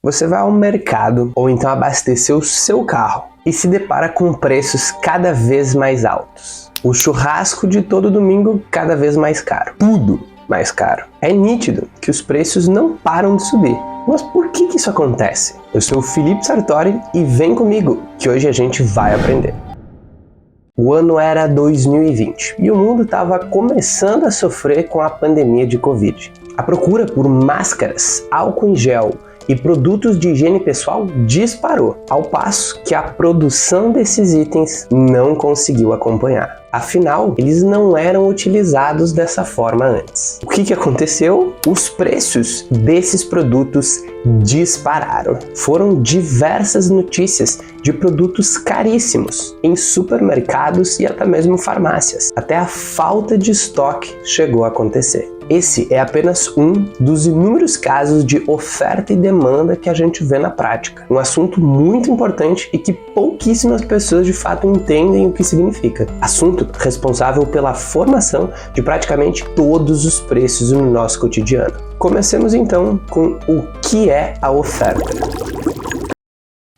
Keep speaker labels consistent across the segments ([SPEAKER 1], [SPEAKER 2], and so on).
[SPEAKER 1] Você vai ao mercado ou então abastecer o seu carro e se depara com preços cada vez mais altos. O churrasco de todo domingo cada vez mais caro. Tudo mais caro. É nítido que os preços não param de subir. Mas por que isso acontece? Eu sou o Felipe Sartori e vem comigo que hoje a gente vai aprender. O ano era 2020 e o mundo estava começando a sofrer com a pandemia de Covid. A procura por máscaras, álcool em gel e produtos de higiene pessoal disparou, ao passo que a produção desses itens não conseguiu acompanhar. Afinal, eles não eram utilizados dessa forma antes. O que aconteceu? Os preços desses produtos dispararam. Foram diversas notícias de produtos caríssimos em supermercados e até mesmo farmácias. Até a falta de estoque chegou a acontecer. Esse é apenas um dos inúmeros casos de oferta e demanda que a gente vê na prática. Um assunto muito importante e que pouquíssimas pessoas de fato entendem o que significa. Assunto responsável pela formação de praticamente todos os preços no nosso cotidiano. Comecemos então com o que é a oferta.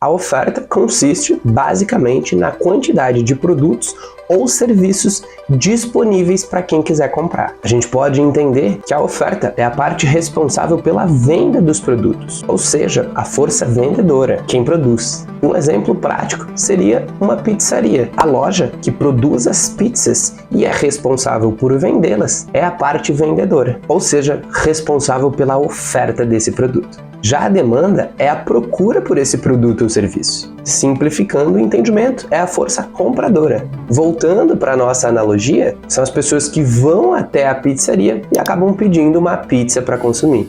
[SPEAKER 1] A oferta consiste basicamente na quantidade de produtos ou serviços disponíveis para quem quiser comprar. A gente pode entender que a oferta é a parte responsável pela venda dos produtos, ou seja, a força vendedora, quem produz. Um exemplo prático seria uma pizzaria. A loja que produz as pizzas e é responsável por vendê-las é a parte vendedora, ou seja, responsável pela oferta desse produto. Já a demanda é a procura por esse produto ou serviço. Simplificando o entendimento, é a força compradora. Voltando para a nossa analogia, são as pessoas que vão até a pizzaria e acabam pedindo uma pizza para consumir.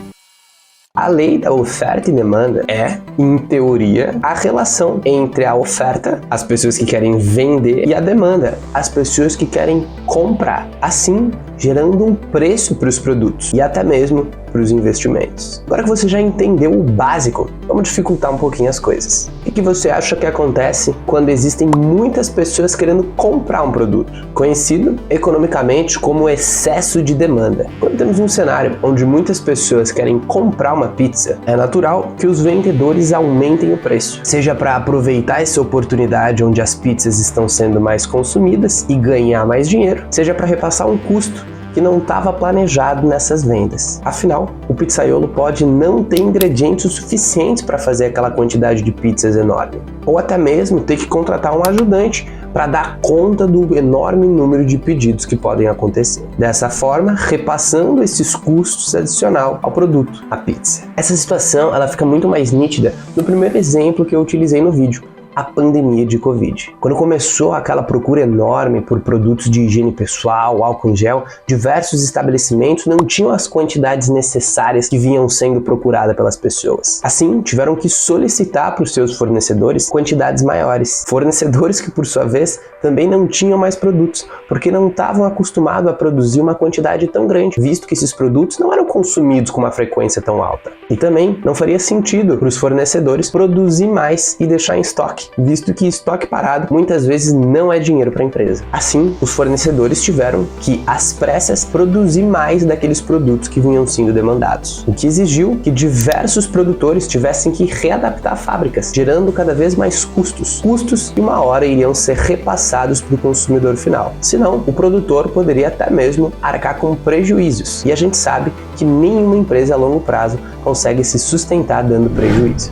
[SPEAKER 1] A lei da oferta e demanda é, em teoria, a relação entre a oferta, as pessoas que querem vender, e a demanda, as pessoas que querem comprar. Assim, gerando um preço para os produtos e até mesmo para os investimentos. Agora que você já entendeu o básico, vamos dificultar um pouquinho as coisas. O que você acha que acontece quando existem muitas pessoas querendo comprar um produto? Conhecido economicamente como excesso de demanda. Quando temos um cenário onde muitas pessoas querem comprar uma pizza, é natural que os vendedores aumentem o preço, seja para aproveitar essa oportunidade onde as pizzas estão sendo mais consumidas e ganhar mais dinheiro, seja para repassar um custo que não estava planejado nessas vendas. Afinal, o pizzaiolo pode não ter ingredientes suficientes para fazer aquela quantidade de pizzas enorme, ou até mesmo ter que contratar um ajudante para dar conta do enorme número de pedidos que podem acontecer. Dessa forma, repassando esses custos adicional ao produto, a pizza. Essa situação ela fica muito mais nítida no primeiro exemplo que eu utilizei no vídeo, a pandemia de Covid. Quando começou aquela procura enorme por produtos de higiene pessoal, álcool em gel, diversos estabelecimentos não tinham as quantidades necessárias que vinham sendo procuradas pelas pessoas. Assim, tiveram que solicitar para os seus fornecedores quantidades maiores. Fornecedores que, por sua vez, também não tinham mais produtos, porque não estavam acostumados a produzir uma quantidade tão grande, visto que esses produtos não eram consumidos com uma frequência tão alta. E também não faria sentido para os fornecedores produzir mais e deixar em estoque, visto que estoque parado muitas vezes não é dinheiro para a empresa. Assim, os fornecedores tiveram que, às pressas, produzir mais daqueles produtos que vinham sendo demandados, o que exigiu que diversos produtores tivessem que readaptar fábricas, gerando cada vez mais custos que uma hora iriam ser repassados para o consumidor final. Senão, o produtor poderia até mesmo arcar com prejuízos, e a gente sabe que nenhuma empresa a longo prazo consegue se sustentar dando prejuízo.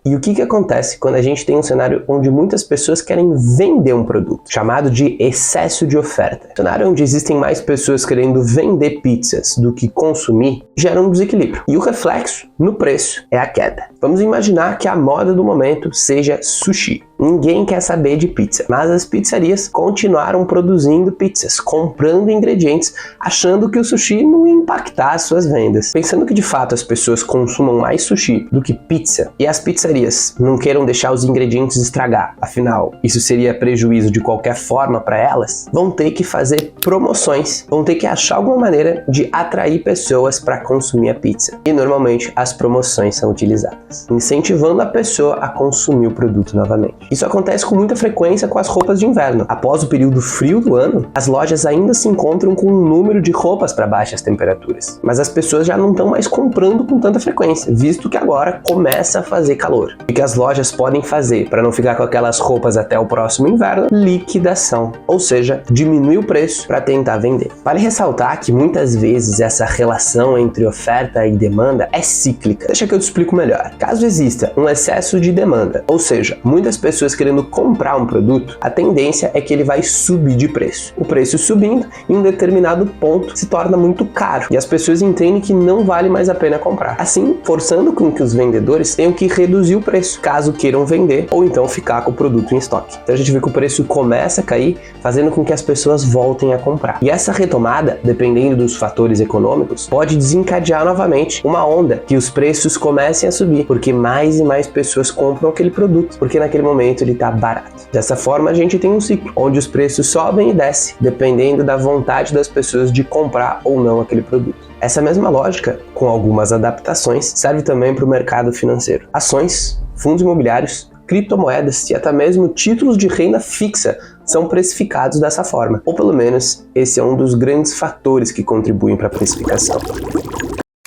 [SPEAKER 1] E o que acontece quando a gente tem um cenário onde muitas pessoas querem vender um produto, chamado de excesso de oferta? Um cenário onde existem mais pessoas querendo vender pizzas do que consumir, gera um desequilíbrio. E o reflexo no preço é a queda. Vamos imaginar que a moda do momento seja sushi. Ninguém quer saber de pizza, mas as pizzarias continuaram produzindo pizzas, comprando ingredientes, achando que o sushi não ia impactar as suas vendas. Pensando que de fato as pessoas consumam mais sushi do que pizza e as pizzarias não queiram deixar os ingredientes estragar, afinal, isso seria prejuízo de qualquer forma para elas, vão ter que fazer promoções, vão ter que achar alguma maneira de atrair pessoas para consumir a pizza. E normalmente as promoções são utilizadas. vendas, incentivando a pessoa a consumir o produto novamente. Isso acontece com muita frequência com as roupas de inverno. Após o período frio do ano, as lojas ainda se encontram com um número de roupas para baixas temperaturas, mas as pessoas já não estão mais comprando com tanta frequência, visto que agora começa a fazer calor. O que as lojas podem fazer para não ficar com aquelas roupas até o próximo inverno? Liquidação, ou seja, diminuir o preço para tentar vender. Vale ressaltar que muitas vezes essa relação entre oferta e demanda é cíclica. Deixa que eu te explico melhor. Caso exista um excesso de demanda, ou seja, muitas pessoas querendo comprar um produto, a tendência é que ele vai subir de preço. O preço subindo, em um determinado ponto se torna muito caro e as pessoas entendem que não vale mais a pena comprar. Assim, forçando com que os vendedores tenham que reduzir o preço, caso queiram vender ou então ficar com o produto em estoque. Então a gente vê que o preço começa a cair, fazendo com que as pessoas voltem a comprar. E essa retomada, dependendo dos fatores econômicos, pode desencadear novamente uma onda que os preços comecem a subir, porque mais e mais pessoas compram aquele produto, porque naquele momento ele está barato. Dessa forma a gente tem um ciclo, onde os preços sobem e descem, dependendo da vontade das pessoas de comprar ou não aquele produto. Essa mesma lógica, com algumas adaptações, serve também para o mercado financeiro. Ações, fundos imobiliários, criptomoedas e até mesmo títulos de renda fixa são precificados dessa forma, ou pelo menos esse é um dos grandes fatores que contribuem para a precificação.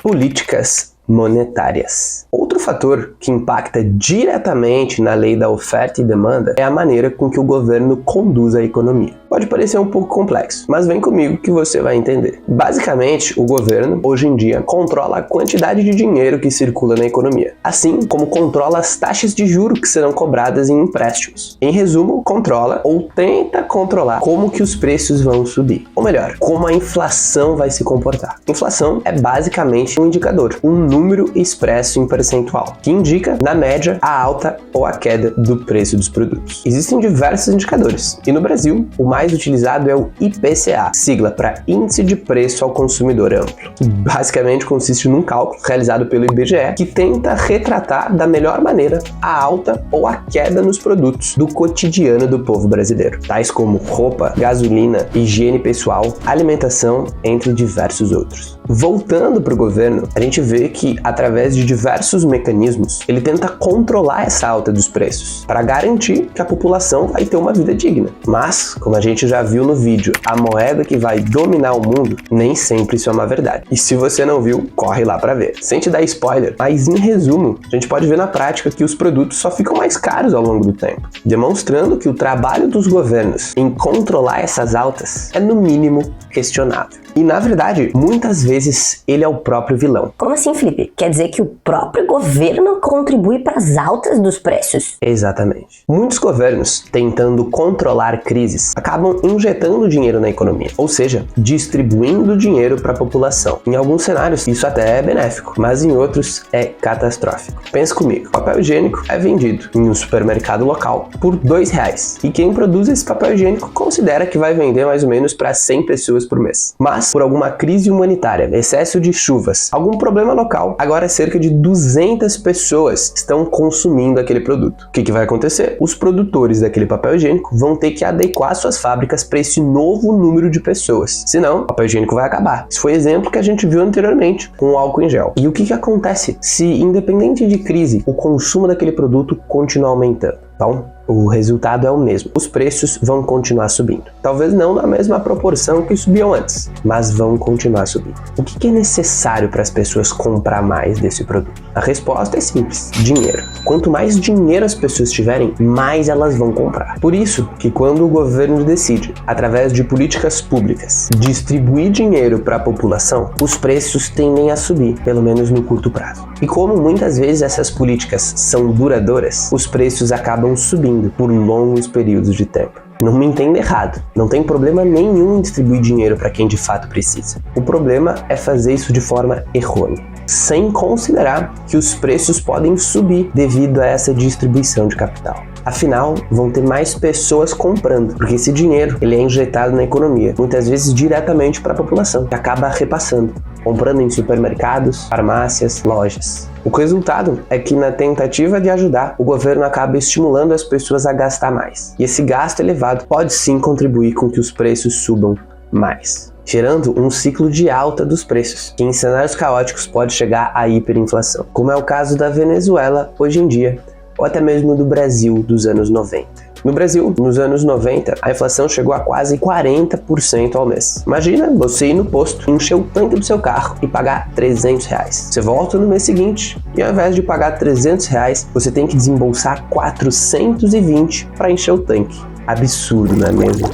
[SPEAKER 1] Políticas monetárias. Outro fator que impacta diretamente na lei da oferta e demanda é a maneira com que o governo conduz a economia. Pode parecer um pouco complexo, mas vem comigo que você vai entender. Basicamente, o governo, hoje em dia, controla a quantidade de dinheiro que circula na economia, assim como controla as taxas de juros que serão cobradas em empréstimos. Em resumo, controla ou tenta controlar como que os preços vão subir, ou melhor, como a inflação vai se comportar. Inflação é basicamente um indicador, um número expresso em percentual, que indica, na média, a alta ou a queda do preço dos produtos. Existem diversos indicadores, e no Brasil, o mais utilizado é o IPCA, sigla para Índice de Preço ao Consumidor Amplo. Basicamente consiste num cálculo realizado pelo IBGE que tenta retratar da melhor maneira a alta ou a queda nos produtos do cotidiano do povo brasileiro, tais como roupa, gasolina, higiene pessoal, alimentação, entre diversos outros. Voltando para o governo, a gente vê que, através de diversos mecanismos, ele tenta controlar essa alta dos preços, para garantir que a população vai ter uma vida digna. Mas, como a gente já viu no vídeo, a moeda que vai dominar o mundo, nem sempre isso é uma verdade. E se você não viu, corre lá para ver. Sem te dar spoiler, mas em resumo, a gente pode ver na prática que os produtos só ficam mais caros ao longo do tempo, demonstrando que o trabalho dos governos em controlar essas altas é, no mínimo, questionável. E, na verdade, muitas vezes ele é o próprio vilão.
[SPEAKER 2] Como assim, Felipe? Quer dizer que o próprio governo contribui para as altas dos preços?
[SPEAKER 1] Exatamente. Muitos governos, tentando controlar crises, acabam injetando dinheiro na economia, ou seja, distribuindo dinheiro para a população. Em alguns cenários, isso até é benéfico, mas em outros é catastrófico. Pensa comigo, papel higiênico é vendido em um supermercado local por R$2, e quem produz esse papel higiênico considera que vai vender mais ou menos para 100 pessoas por mês. Mas, por alguma crise humanitária, excesso de chuvas, algum problema local, agora cerca de 200 pessoas estão consumindo aquele produto. O que vai acontecer? Os produtores daquele papel higiênico vão ter que adequar suas fábricas para esse novo número de pessoas. Senão, o papel higiênico vai acabar. Esse foi o exemplo que a gente viu anteriormente com o álcool em gel. E o que acontece se, independente de crise, o consumo daquele produto continua aumentando? Então, o resultado é o mesmo. Os preços vão continuar subindo. Talvez não na mesma proporção que subiam antes, mas vão continuar subindo. O que é necessário para as pessoas comprar mais desse produto? A resposta é simples: dinheiro. Quanto mais dinheiro as pessoas tiverem, mais elas vão comprar. Por isso que quando o governo decide, através de políticas públicas, distribuir dinheiro para a população, os preços tendem a subir, pelo menos no curto prazo. E como muitas vezes essas políticas são duradouras, os preços acabam subindo por longos períodos de tempo. Não me entenda errado, não tem problema nenhum em distribuir dinheiro para quem de fato precisa. O problema é fazer isso de forma errônea, sem considerar que os preços podem subir devido a essa distribuição de capital. Afinal, vão ter mais pessoas comprando, porque esse dinheiro ele é injetado na economia, muitas vezes diretamente para a população, que acaba repassando, comprando em supermercados, farmácias, lojas. O resultado é que, na tentativa de ajudar, o governo acaba estimulando as pessoas a gastar mais. E esse gasto elevado pode sim contribuir com que os preços subam mais. gerando um ciclo de alta dos preços, que em cenários caóticos pode chegar à hiperinflação, como é o caso da Venezuela hoje em dia, ou até mesmo do Brasil dos anos 90. No Brasil, nos anos 90, a inflação chegou a quase 40% ao mês. Imagina você ir no posto, encher o tanque do seu carro e pagar R$300. Você volta no mês seguinte e ao invés de pagar R$300, você tem que desembolsar 420 para encher o tanque. Absurdo, não é mesmo?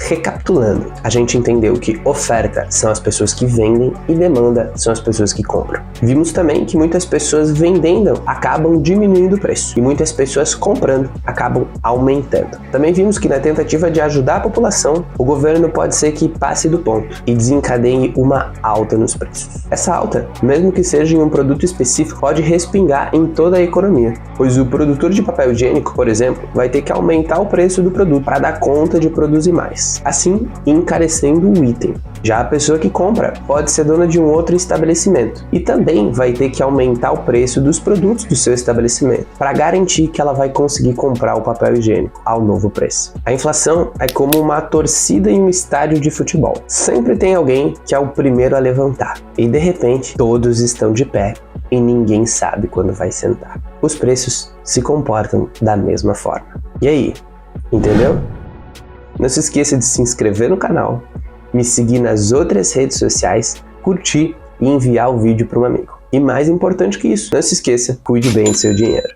[SPEAKER 1] Recapitulando, a gente entendeu que oferta são as pessoas que vendem e demanda são as pessoas que compram. Vimos também que muitas pessoas vendendo acabam diminuindo o preço e muitas pessoas comprando acabam aumentando. Também vimos que na tentativa de ajudar a população, o governo pode ser que passe do ponto e desencadeie uma alta nos preços. Essa alta, mesmo que seja em um produto específico, pode respingar em toda a economia, pois o produtor de papel higiênico, por exemplo, vai ter que aumentar o preço do produto para dar conta de produzir mais, assim encarecendo o item. Já a pessoa que compra pode ser dona de um outro estabelecimento e também vai ter que aumentar o preço dos produtos do seu estabelecimento para garantir que ela vai conseguir comprar o papel higiênico ao novo preço. A inflação é como uma torcida em um estádio de futebol. Sempre tem alguém que é o primeiro a levantar e de repente todos estão de pé e ninguém sabe quando vai sentar. Os preços se comportam da mesma forma. E aí, entendeu? Não se esqueça de se inscrever no canal, me seguir nas outras redes sociais, curtir e enviar o vídeo para um amigo. E mais importante que isso, não se esqueça, cuide bem do seu dinheiro.